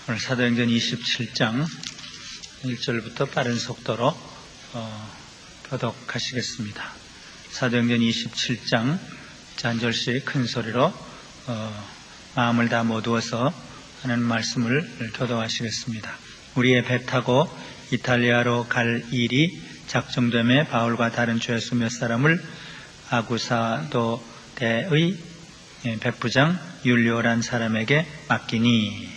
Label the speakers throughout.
Speaker 1: 오늘 사도행전 27장 1절부터 빠른 속도로 교독하시겠습니다. 사도행전 27장 한 절씩 큰 소리로 마음을 다 모두어서 하는 말씀을 교독하시겠습니다. 우리의 배 타고 이탈리아로 갈 일이 작정됨에 바울과 다른 죄수 몇 사람을 아구사도대의 백부장 율리오란 사람에게 맡기니,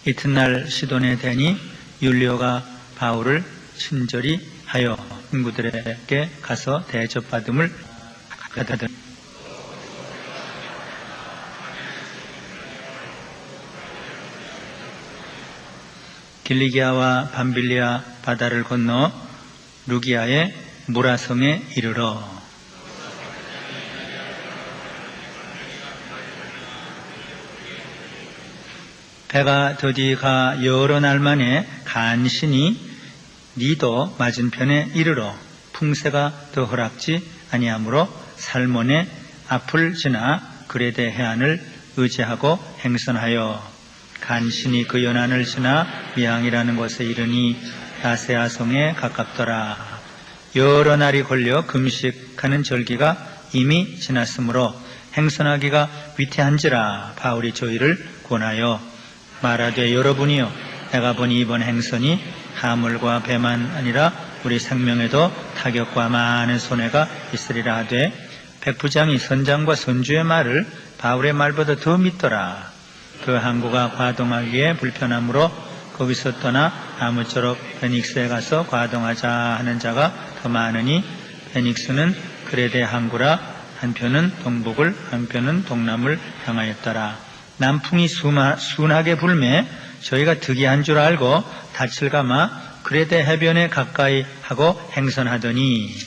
Speaker 1: 이튿날 시돈에 대니 율리오가 바울을 친절히 하여 친구들에게 가서 대접받음을 받았더니 길리기아와 밤빌리아 바다를 건너 루기아의 무라성에 이르러 배가 더디 가 여러 날 만에 간신히 니도 맞은편에 이르러 풍세가 더 허락지 아니하므로 살몬의 앞을 지나 그레데 해안을 의지하고 행선하여 간신히 그 연안을 지나 미항이라는 곳에 이르니 다세아 성에 가깝더라. 여러 날이 걸려 금식하는 절기가 이미 지났으므로 행선하기가 위태한지라 바울이 저희를 권하여 말하되, 여러분이요, 내가 보니 이번 행선이 하물과 배만 아니라 우리 생명에도 타격과 많은 손해가 있으리라 하되, 백부장이 선장과 선주의 말을 바울의 말보다 더 믿더라. 그 항구가 과동하기에 불편하므로 거기서 떠나 아무쪼록 베닉스에 가서 과동하자 하는 자가 더 많으니, 베닉스는 그레데 항구라 한편은 동북을 한편은 동남을 향하였더라. 남풍이 순하게 불매 저희가 득이한 줄 알고 닻을 감아 그레데 해변에 가까이 하고 행선하더니,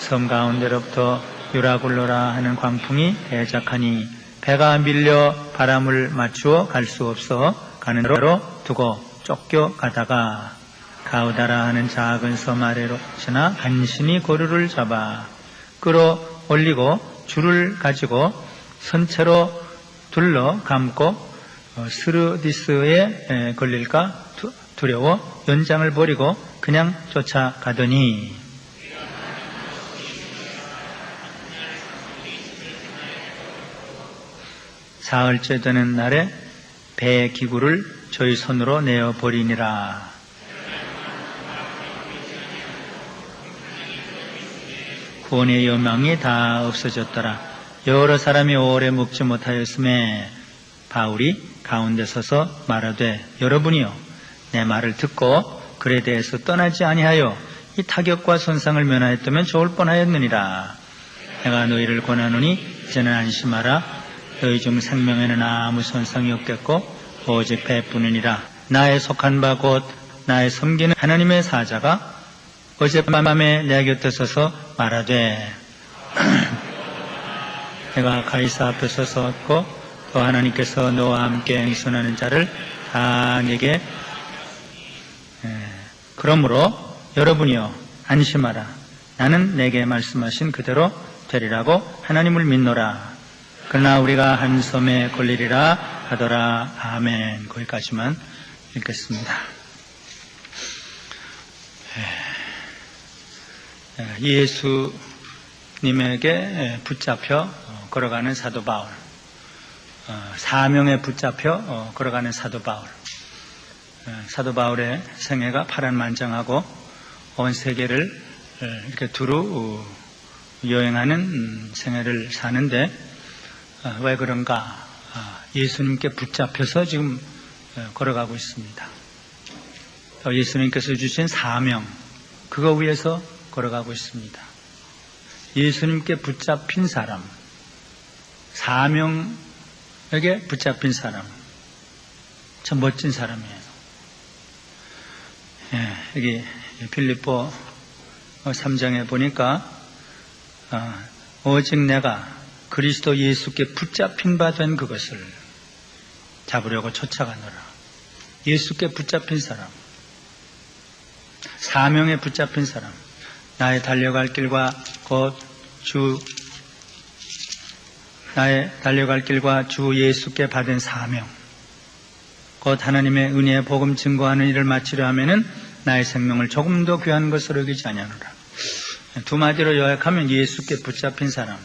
Speaker 1: 섬 가운데로부터 유라굴로라 하는 광풍이 대작하니 배가 밀려 바람을 맞추어 갈 수 없어 가는 대로 두고 쫓겨가다가 가우다라 하는 작은 섬 아래로 지나 간신히 고루를 잡아 끌어올리고 줄을 가지고 선체로 둘러 감고 스르디스에 걸릴까 두려워 연장을 버리고 그냥 쫓아가더니, 사흘째 되는 날에 배 기구를 저희 손으로 내어버리니라. 구원의 여망이 다 없어졌더라. 여러 사람이 오래 먹지 못하였음에 바울이 가운데 서서 말하되, 여러분이요, 내 말을 듣고 그레데에서 떠나지 아니하여 이 타격과 손상을 면하였다면 좋을 뻔하였느니라. 내가 너희를 권하노니 이제는 안심하라. 너희 중 생명에는 아무 손상이 없겠고 오직 배뿐이니라. 나의 속한 바 곧 나의 섬기는 하나님의 사자가 어젯밤에 내 곁에 서서 말하되, 내가 가이사 앞에 서었고 또 하나님께서 너와 함께 행선하는 자를 다 내게 그러므로 여러분이요, 안심하라. 나는 내게 말씀하신 그대로 되리라고 하나님을 믿노라. 그러나 우리가 한 섬에 걸리리라 하더라. 아멘. 거기까지만 읽겠습니다. 예수님에게 붙잡혀 걸어가는 사도 바울, 사명에 붙잡혀 걸어가는 사도 바울. 사도 바울의 생애가 파란만장하고 온 세계를 이렇게 두루 여행하는 생애를 사는데, 왜 그런가? 예수님께 붙잡혀서 지금 걸어가고 있습니다. 예수님께서 주신 사명, 그거 위해서 걸어가고 있습니다. 예수님께 붙잡힌 사람, 사명에게 붙잡힌 사람, 참 멋진 사람이에요. 여기 빌립보 3장에 보니까 오직 내가 그리스도 예수께 붙잡힌 바 된 그것을 잡으려고 쫓아가노라. 예수께 붙잡힌 사람. 사명에 붙잡힌 사람, 나의 달려갈 길과 주 예수께 받은 사명, 곧 하나님의 은혜의 복음 증거하는 일을 마치려 하면은 나의 생명을 조금 더 귀한 것으로 여기지 아니하노라. 두 마디로 요약하면 예수께 붙잡힌 사람,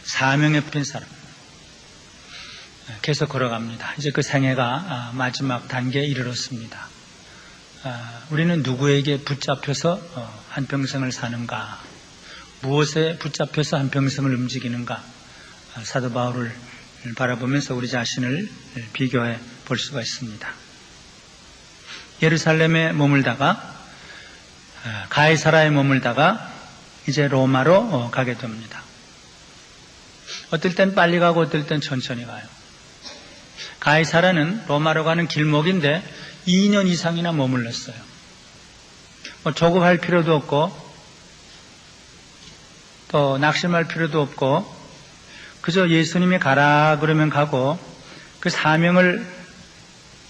Speaker 1: 사명에 붙인 사람, 계속 걸어갑니다. 이제 그 생애가 마지막 단계에 이르렀습니다. 우리는 누구에게 붙잡혀서 한평생을 사는가, 무엇에 붙잡혀서 한평생을 움직이는가, 사도 바울을 바라보면서 우리 자신을 비교해 볼 수가 있습니다. 예루살렘에 머물다가 가이사라에 머물다가 이제 로마로 가게 됩니다. 어떨 땐 빨리 가고 어떨 땐 천천히 가요. 가이사라는 로마로 가는 길목인데 2년 이상이나 머물렀어요. 조급할 필요도 없고 또 낙심할 필요도 없고 그저 예수님이 가라 그러면 가고 그 사명을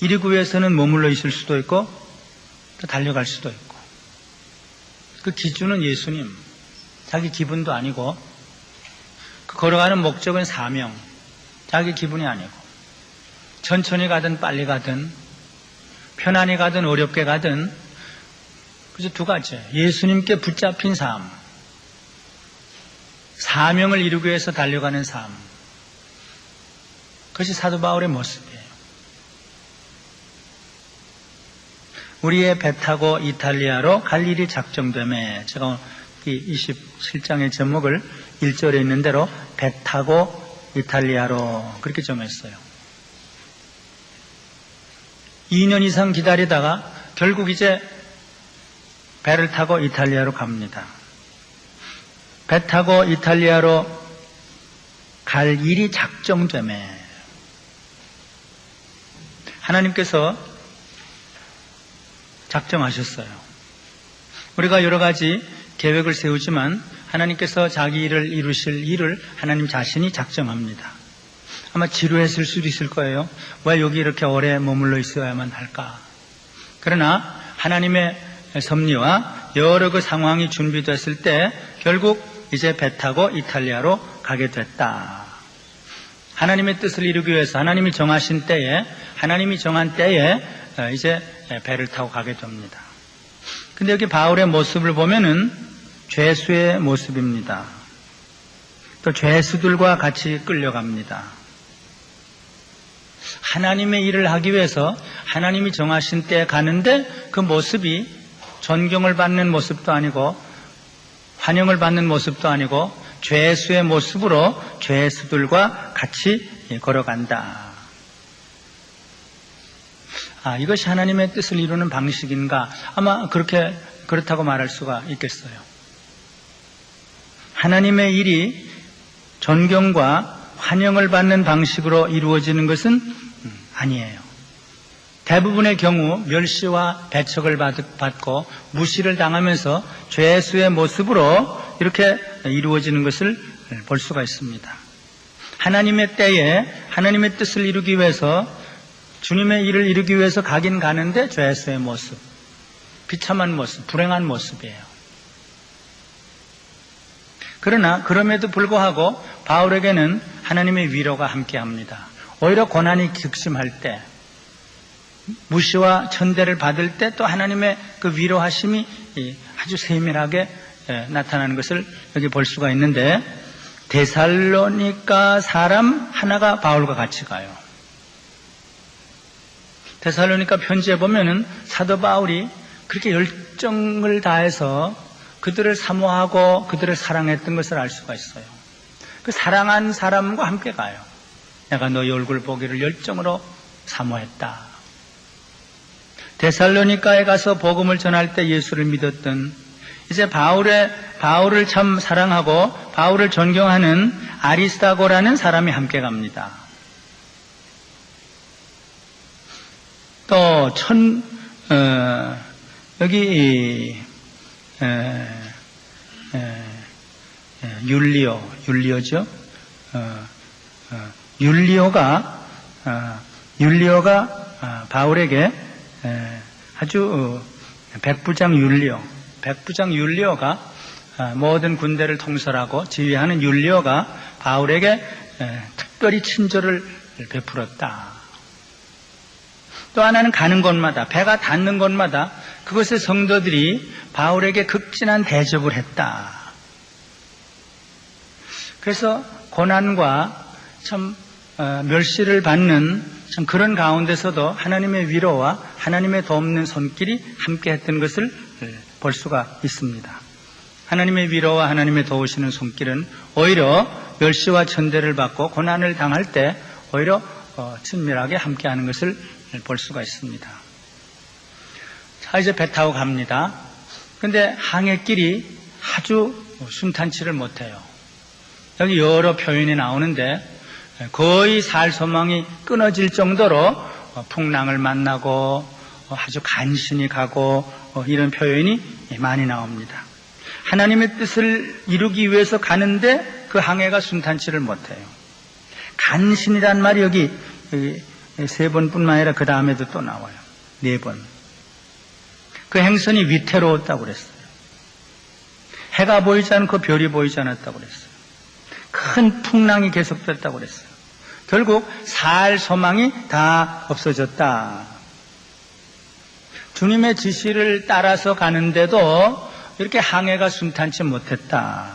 Speaker 1: 이루기 위해서는 머물러 있을 수도 있고 또 달려갈 수도 있고 그 기준은 예수님, 자기 기분도 아니고 그 걸어가는 목적은 사명, 자기 기분이 아니고 천천히 가든 빨리 가든 편안히 가든 어렵게 가든 그저 두 가지, 예수님께 붙잡힌 삶, 사명을 이루기 위해서 달려가는 삶, 그것이 사도 바울의 모습이에요. 우리의 배 타고 이탈리아로 갈 일이 작정되매, 제가 이 27장의 제목을 1절에 있는 대로 배 타고 이탈리아로 그렇게 정했어요. 2년 이상 기다리다가 결국 이제 배를 타고 이탈리아로 갑니다. 배 타고 이탈리아로 갈 일이 작정되매 하나님께서 작정하셨어요. 우리가 여러 가지 계획을 세우지만 하나님께서 자기 일을 이루실 일을 하나님 자신이 작정합니다. 아마 지루했을 수도 있을 거예요. 왜 여기 이렇게 오래 머물러 있어야만 할까? 그러나 하나님의 섭리와 여러 그 상황이 준비됐을 때 결국 이제 배 타고 이탈리아로 가게 됐다. 하나님의 뜻을 이루기 위해서 하나님이 정하신 때에, 하나님이 정한 때에 이제 배를 타고 가게 됩니다. 근데 여기 바울의 모습을 보면은 죄수의 모습입니다. 또 죄수들과 같이 끌려갑니다. 하나님의 일을 하기 위해서 하나님이 정하신 때에 가는데 그 모습이 존경을 받는 모습도 아니고 환영을 받는 모습도 아니고 죄수의 모습으로 죄수들과 같이 걸어간다. 이것이 하나님의 뜻을 이루는 방식인가? 아마 그렇다고 말할 수가 있겠어요. 하나님의 일이 존경과 환영을 받는 방식으로 이루어지는 것은 아니에요. 대부분의 경우 멸시와 배척을 받고 무시를 당하면서 죄수의 모습으로 이렇게 이루어지는 것을 볼 수가 있습니다. 하나님의 때에 하나님의 뜻을 이루기 위해서 주님의 일을 이루기 위해서 가긴 가는데 죄수의 모습, 비참한 모습, 불행한 모습이에요. 그러나 그럼에도 불구하고 바울에게는 하나님의 위로가 함께합니다. 오히려 고난이 극심할 때, 무시와 천대를 받을 때 또 하나님의 그 위로하심이 아주 세밀하게 나타나는 것을 여기 볼 수가 있는데, 데살로니가 사람 하나가 바울과 같이 가요. 데살로니가 편지에 보면은 사도 바울이 그렇게 열정을 다해서 그들을 사모하고 그들을 사랑했던 것을 알 수가 있어요. 그 사랑한 사람과 함께 가요. 내가 너희 얼굴 보기를 열정으로 사모했다. 데살로니가에 가서 복음을 전할 때 예수를 믿었던, 이제 바울을 참 사랑하고 바울을 존경하는 아리스다고라는 사람이 함께 갑니다. 또 여기 율리오죠. 율리오가 바울에게 아주 백부장 율리오가 모든 군대를 통솔하고 지휘하는 율리오가 바울에게 특별히 친절을 베풀었다. 또 하나는 가는 곳마다, 배가 닿는 곳마다 그곳의 성도들이 바울에게 극진한 대접을 했다. 그래서 고난과 참 멸시를 받는 참 그런 가운데서도 하나님의 위로와 하나님의 돕는 손길이 함께했던 것을 볼 수가 있습니다. 하나님의 위로와 하나님의 도우시는 손길은 오히려 멸시와 천대를 받고 고난을 당할 때 오히려 친밀하게 함께하는 것을 볼 수가 있습니다. 자, 이제 배 타고 갑니다. 근데 항해길이 아주 순탄치를 못해요. 여기 여러 표현이 나오는데 거의 살 소망이 끊어질 정도로 풍랑을 만나고 아주 간신히 가고 이런 표현이 많이 나옵니다. 하나님의 뜻을 이루기 위해서 가는데 그 항해가 순탄치를 못해요. 간신이란 말이 여기 3번뿐만 아니라 그 다음에도 또 나와요. 4번. 그 행선이 위태로웠다고 그랬어요. 해가 보이지 않고 별이 보이지 않았다고 그랬어요. 큰 풍랑이 계속됐다고 그랬어요. 결국 살 소망이 다 없어졌다. 주님의 지시를 따라서 가는데도 이렇게 항해가 순탄치 못했다.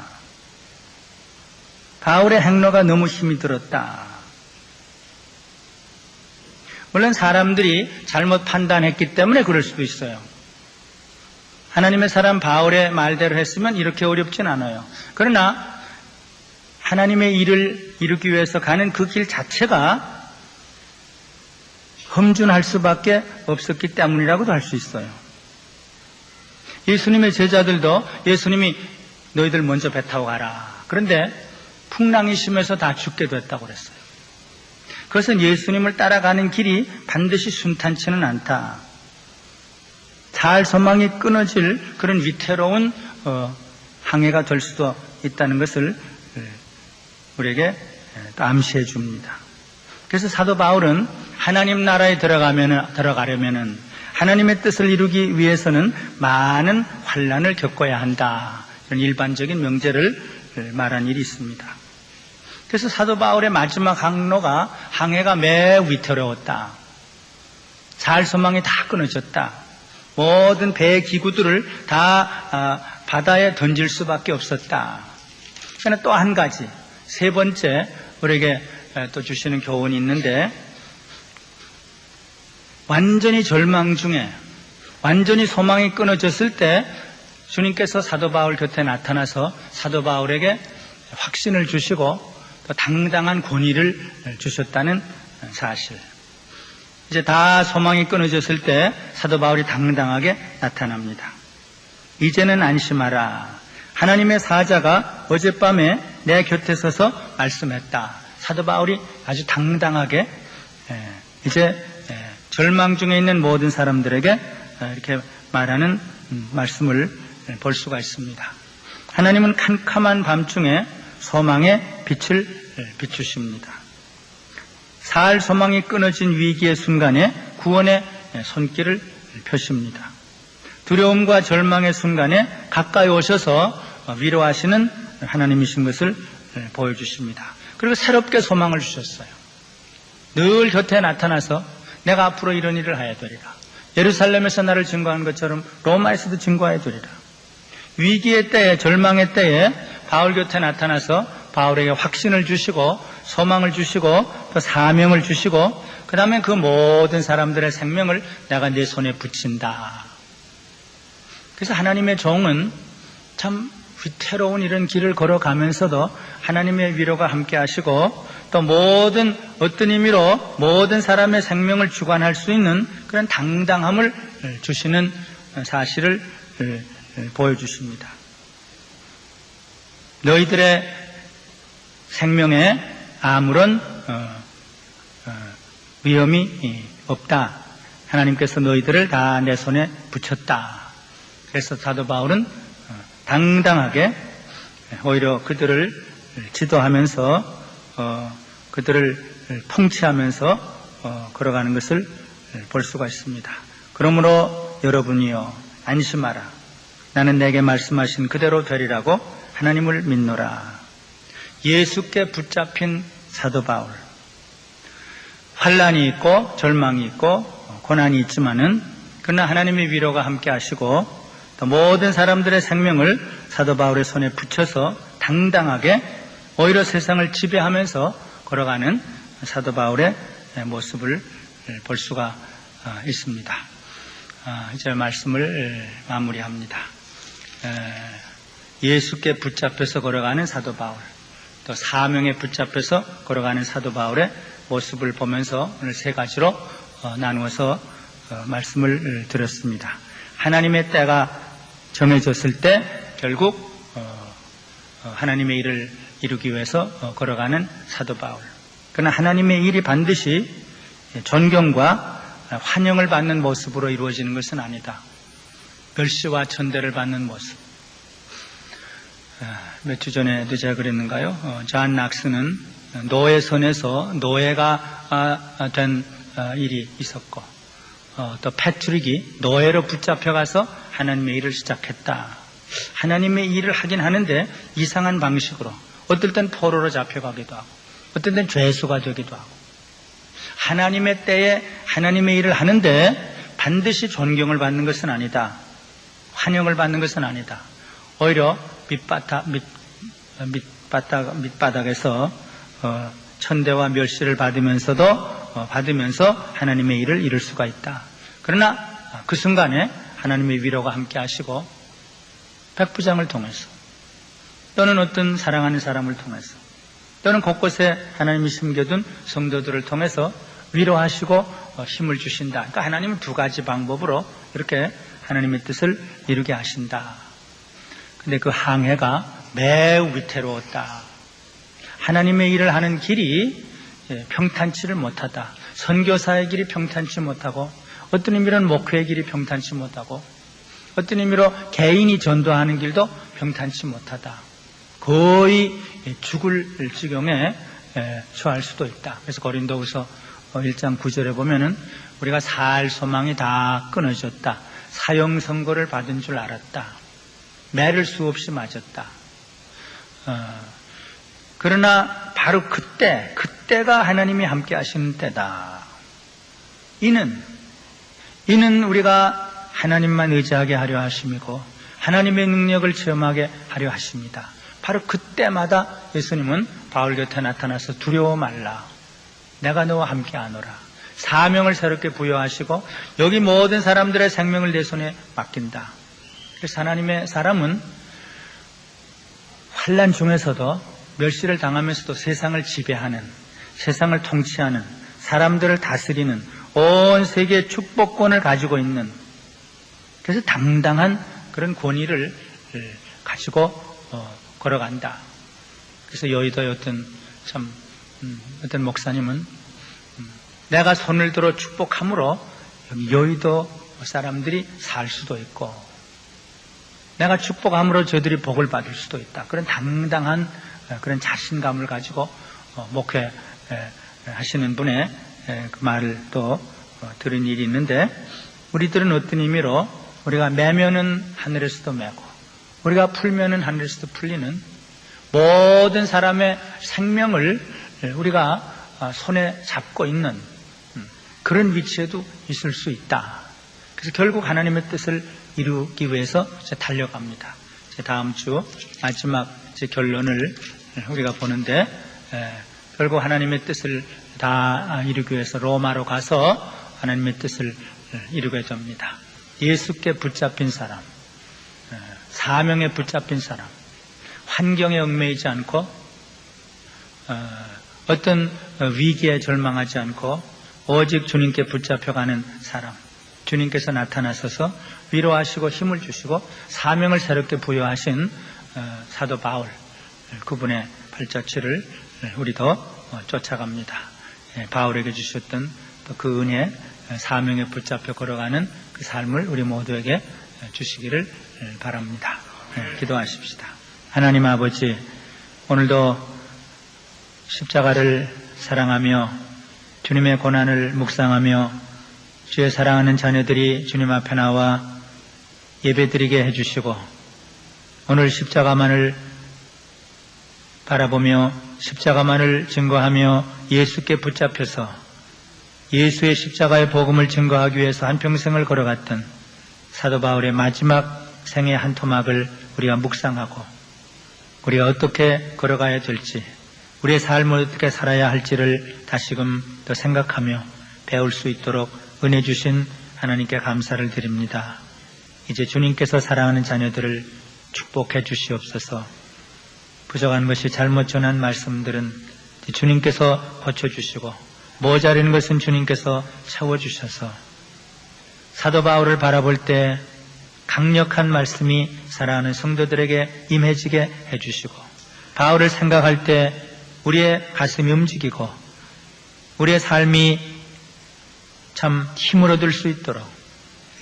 Speaker 1: 바울의 행로가 너무 힘이 들었다. 물론 사람들이 잘못 판단했기 때문에 그럴 수도 있어요. 하나님의 사람 바울의 말대로 했으면 이렇게 어렵진 않아요. 그러나 하나님의 일을 이루기 위해서 가는 그 길 자체가 험준할 수밖에 없었기 때문이라고도 할 수 있어요. 예수님의 제자들도 예수님이 너희들 먼저 배 타고 가라. 그런데 풍랑이 심해서 다 죽게 됐다고 그랬어요. 그것은 예수님을 따라가는 길이 반드시 순탄치는 않다. 잘 소망이 끊어질 그런 위태로운 항해가 될 수도 있다는 것을 우리에게 또 암시해 줍니다. 그래서 사도 바울은 하나님 나라에 들어가려면은 하나님의 뜻을 이루기 위해서는 많은 환난을 겪어야 한다. 이런 일반적인 명제를 말한 일이 있습니다. 그래서 사도 바울의 마지막 항로가 항해가 매우 위태로웠다. 잘 소망이 다 끊어졌다. 모든 배 기구들을 다 바다에 던질 수밖에 없었다. 그러나 또 한 가지, 3번째 우리에게 또 주시는 교훈이 있는데, 완전히 절망 중에 완전히 소망이 끊어졌을 때 주님께서 사도 바울 곁에 나타나서 사도 바울에게 확신을 주시고 또 당당한 권위를 주셨다는 사실. 이제 다 소망이 끊어졌을 때 사도 바울이 당당하게 나타납니다. 이제는 안심하라. 하나님의 사자가 어젯밤에 내 곁에 서서 말씀했다. 사도 바울이 아주 당당하게 이제 절망 중에 있는 모든 사람들에게 이렇게 말하는 말씀을 볼 수가 있습니다. 하나님은 캄캄한 밤중에 소망의 빛을 비추십니다. 살 소망이 끊어진 위기의 순간에 구원의 손길을 펴십니다. 두려움과 절망의 순간에 가까이 오셔서 위로하시는 하나님이신 것을 보여주십니다. 그리고 새롭게 소망을 주셨어요. 늘 곁에 나타나서 내가 앞으로 이런 일을 하여야 되리라. 예루살렘에서 나를 증거한 것처럼 로마에서도 증거해야 되리라. 위기의 때에, 절망의 때에 바울 곁에 나타나서 바울에게 확신을 주시고 소망을 주시고 또 사명을 주시고 그 다음에 그 모든 사람들의 생명을 내가 내 손에 붙인다. 그래서 하나님의 종은 참 위태로운 이런 길을 걸어가면서도 하나님의 위로가 함께 하시고 또 모든 어떤 의미로 모든 사람의 생명을 주관할 수 있는 그런 당당함을 주시는 사실을 보여주십니다. 너희들의 생명에 아무런 위험이 없다. 하나님께서 너희들을 다 내 손에 붙였다. 그래서 사도 바울은 당당하게 오히려 그들을 지도하면서 그들을 통치하면서 걸어가는 것을 볼 수가 있습니다. 그러므로 여러분이요 안심하라. 나는 내게 말씀하신 그대로 되리라고 하나님을 믿노라. 예수께 붙잡힌 사도 바울. 환난이 있고 절망이 있고 고난이 있지만은 그러나 하나님의 위로가 함께 하시고 또 모든 사람들의 생명을 사도 바울의 손에 붙여서 당당하게 오히려 세상을 지배하면서 걸어가는 사도 바울의 모습을 볼 수가 있습니다. 이제 말씀을 마무리합니다. 예수께 붙잡혀서 걸어가는 사도 바울, 또 사명에 붙잡혀서 걸어가는 사도 바울의 모습을 보면서 오늘 세 가지로 나누어서 말씀을 드렸습니다. 하나님의 때가 정해졌을 때 결국 하나님의 일을 이루기 위해서 걸어가는 사도 바울. 그러나 하나님의 일이 반드시 존경과 환영을 받는 모습으로 이루어지는 것은 아니다. 멸시와 천대를 받는 모습. 몇 주 전에도 제가 그랬는가요? 존 낙스는 노예선에서 노예가 된 일이 있었고, 또 패트릭이 노예로 붙잡혀가서 하나님의 일을 시작했다. 하나님의 일을 하긴 하는데 이상한 방식으로, 어떨 땐 포로로 잡혀가기도 하고 어떨 땐 죄수가 되기도 하고, 하나님의 때에 하나님의 일을 하는데 반드시 존경을 받는 것은 아니다. 환영을 받는 것은 아니다. 오히려 밑바닥에서 천대와 멸시를 받으면서 하나님의 일을 이룰 수가 있다. 그러나 그 순간에 하나님의 위로가 함께 하시고 백부장을 통해서 또는 어떤 사랑하는 사람을 통해서 또는 곳곳에 하나님이 숨겨둔 성도들을 통해서 위로하시고 힘을 주신다. 그러니까 하나님은 두 가지 방법으로 이렇게 하나님의 뜻을 이루게 하신다. 근데 그 항해가 매우 위태로웠다. 하나님의 일을 하는 길이 평탄치를 못하다. 선교사의 길이 평탄치 못하고, 어떤 의미로는 목회의 길이 평탄치 못하고, 어떤 의미로 개인이 전도하는 길도 평탄치 못하다. 거의 죽을 지경에 처할 수도 있다. 그래서 고린도후서 1장 9절에 보면은 우리가 살 소망이 다 끊어졌다. 사형 선고를 받은 줄 알았다. 매를 수없이 맞았다. 그러나 바로 그때가 하나님이 함께 하시는 때다. 이는 우리가 하나님만 의지하게 하려 하심이고 하나님의 능력을 체험하게 하려 하십니다. 바로 그때마다 예수님은 바울 곁에 나타나서 두려워 말라. 내가 너와 함께 하노라. 사명을 새롭게 부여하시고 여기 모든 사람들의 생명을 내 손에 맡긴다. 그래서 하나님의 사람은 환난 중에서도 멸시를 당하면서도 세상을 지배하는, 세상을 통치하는, 사람들을 다스리는 온 세계의 축복권을 가지고 있는, 그래서 당당한 그런 권위를 가지고 걸어간다. 그래서 여의도의 어떤 목사님은 내가 손을 들어 축복함으로 여의도 사람들이 살 수도 있고 내가 축복함으로 저들이 복을 받을 수도 있다. 그런 당당한 그런 자신감을 가지고 목회하시는 분의 그 말을 또 들은 일이 있는데, 우리들은 어떤 의미로 우리가 매면은 하늘에서도 매고 우리가 풀면은 하늘에서도 풀리는 모든 사람의 생명을 우리가 손에 잡고 있는 그런 위치에도 있을 수 있다. 그래서 결국 하나님의 뜻을 이루기 위해서 달려갑니다. 다음 주 마지막 결론을 우리가 보는데, 결국 하나님의 뜻을 다 이루기 위해서 로마로 가서 하나님의 뜻을 이루게 됩니다. 예수께 붙잡힌 사람, 사명에 붙잡힌 사람, 환경에 얽매이지 않고 어떤 위기에 절망하지 않고 오직 주님께 붙잡혀가는 사람, 주님께서 나타나셔서 위로하시고 힘을 주시고 사명을 새롭게 부여하신 사도 바울, 그분의 발자취를 우리도 쫓아갑니다. 바울에게 주셨던 그 은혜, 사명에 붙잡혀 걸어가는 그 삶을 우리 모두에게 주시기를 바랍니다. 기도하십시다. 하나님 아버지, 오늘도 십자가를 사랑하며 주님의 고난을 묵상하며 주의 사랑하는 자녀들이 주님 앞에 나와 예배드리게 해주시고 오늘 십자가만을 바라보며 십자가만을 증거하며 예수께 붙잡혀서 예수의 십자가의 복음을 증거하기 위해서 한평생을 걸어갔던 사도 바울의 마지막 생의 한 토막을 우리가 묵상하고 우리가 어떻게 걸어가야 될지 우리의 삶을 어떻게 살아야 할지를 다시금 더 생각하며 배울 수 있도록 은혜 주신 하나님께 감사를 드립니다. 이제 주님께서 사랑하는 자녀들을 축복해 주시옵소서. 부족한 것이 잘못 전한 말씀들은 주님께서 고쳐주시고 모자른 것은 주님께서 채워주셔서 사도 바울을 바라볼 때 강력한 말씀이 사랑하는 성도들에게 임해지게 해주시고 바울을 생각할 때 우리의 가슴이 움직이고 우리의 삶이 참 힘을 얻을 수 있도록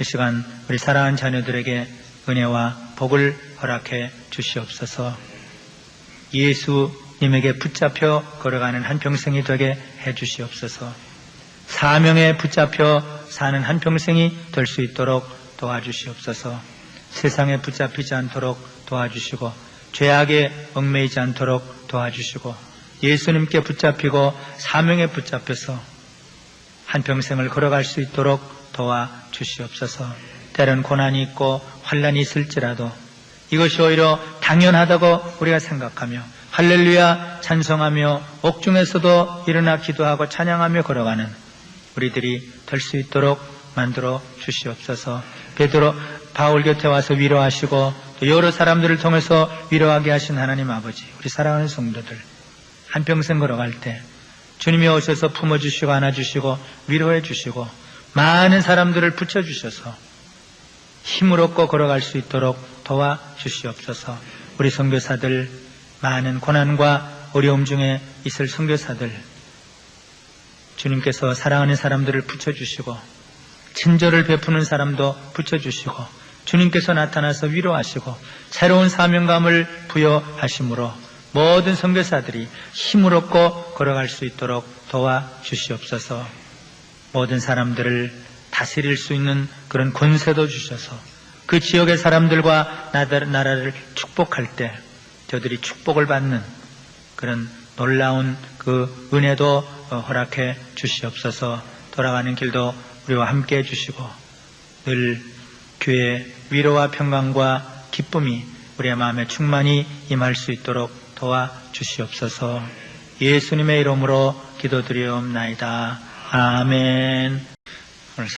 Speaker 1: 이 시간 우리 사랑하는 자녀들에게 은혜와 복을 허락해 주시옵소서. 예수님에게 붙잡혀 걸어가는 한평생이 되게 해 주시옵소서. 사명에 붙잡혀 사는 한평생이 될 수 있도록 도와주시옵소서. 세상에 붙잡히지 않도록 도와주시고 죄악에 얽매이지 않도록 도와주시고 예수님께 붙잡히고 사명에 붙잡혀서 한평생을 걸어갈 수 있도록 도와주시옵소서. 때론 고난이 있고 환난이 있을지라도 이것이 오히려 당연하다고 우리가 생각하며 할렐루야 찬송하며 옥중에서도 일어나 기도하고 찬양하며 걸어가는 우리들이 될 수 있도록 만들어 주시옵소서. 베드로 바울 곁에 와서 위로하시고 또 여러 사람들을 통해서 위로하게 하신 하나님 아버지, 우리 사랑하는 성도들 한평생 걸어갈 때 주님이 오셔서 품어주시고 안아주시고 위로해 주시고 많은 사람들을 붙여주셔서 힘을 얻고 걸어갈 수 있도록 도와주시옵소서. 우리 선교사들 많은 고난과 어려움 중에 있을 선교사들 주님께서 사랑하는 사람들을 붙여주시고 친절을 베푸는 사람도 붙여주시고 주님께서 나타나서 위로하시고 새로운 사명감을 부여하심으로 모든 선교사들이 힘을 얻고 걸어갈 수 있도록 도와주시옵소서. 모든 사람들을 다스릴 수 있는 그런 권세도 주셔서 그 지역의 사람들과 나라를 축복할 때 저들이 축복을 받는 그런 놀라운 그 은혜도 허락해 주시옵소서. 돌아가는 길도 우리와 함께 해주시고 늘 교회의 위로와 평강과 기쁨이 우리의 마음에 충만히 임할 수 있도록 도와주시옵소서. 예수님의 이름으로 기도드리옵나이다. 아멘.